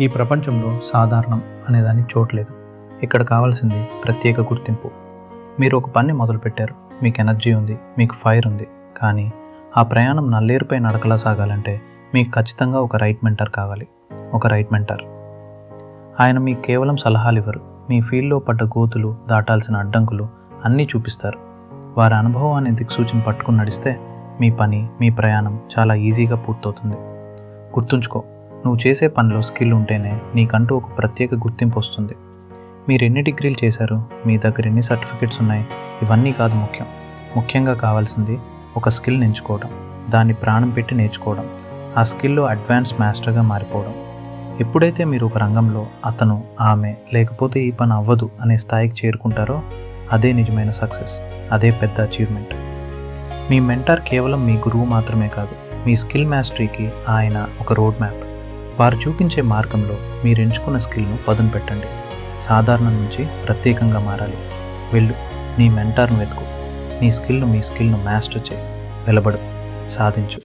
ఈ ప్రపంచంలో సాధారణం అనేదానికి చోట్లేదు. ఇక్కడ కావాల్సింది ప్రత్యేక గుర్తింపు. మీరు ఒక పని మొదలుపెట్టారు, మీకు ఎనర్జీ ఉంది, మీకు ఫైర్ ఉంది. కానీ ఆ ప్రయాణం నల్లేరుపై నడకలా సాగాలంటే మీకు ఖచ్చితంగా ఒక రైట్ మెంటర్ కావాలి. ఒక రైట్ మెంటర్. ఆయన మీకు కేవలం సలహాలు ఇవ్వరు, మీ ఫీల్డ్లో పడ్డ గోతులు, దాటాల్సిన అడ్డంకులు అన్నీ చూపిస్తారు. వారి అనుభవాన్ని దిక్సూచిని పట్టుకుని నడిస్తే మీ పని, మీ ప్రయాణం చాలా ఈజీగా పూర్తవుతుంది. గుర్తుంచుకో, నువ్వు చేసే పనిలో స్కిల్ ఉంటేనే నీకంటూ ఒక ప్రత్యేక గుర్తింపు వస్తుంది. మీరు ఎన్ని డిగ్రీలు చేశారు, మీ దగ్గర ఎన్ని సర్టిఫికెట్స్ ఉన్నాయి, ఇవన్నీ కాదు ముఖ్యం. ముఖ్యంగా కావాల్సింది ఒక స్కిల్ ఎంచుకోవడం, దాన్ని ప్రాణం పెట్టి నేర్చుకోవడం, ఆ స్కిల్లో అడ్వాన్స్ మాస్టర్గా మారిపోవడం. ఎప్పుడైతే మీరు ఒక రంగంలో అతను, ఆమె లేకపోతే ఈ పని అవ్వదు అనే స్థాయికి చేరుకుంటారో అదే నిజమైన సక్సెస్, అదే పెద్ద అచీవ్మెంట్. మీ మెంటార్ కేవలం మీ గురువు మాత్రమే కాదు, మీ స్కిల్ మాస్టరీకి ఆయన ఒక రోడ్ మ్యాప్. వారు చూపించే మార్గంలో మీరు ఎంచుకున్న స్కిల్ను పదును పెట్టండి. సాధారణం నుంచి ప్రత్యేకంగా మారాలి. వెళ్ళు, నీ మెంటార్ను వెతుకు, మీ స్కిల్ను మాస్టర్ చేయి, నిలబడు, సాధించు.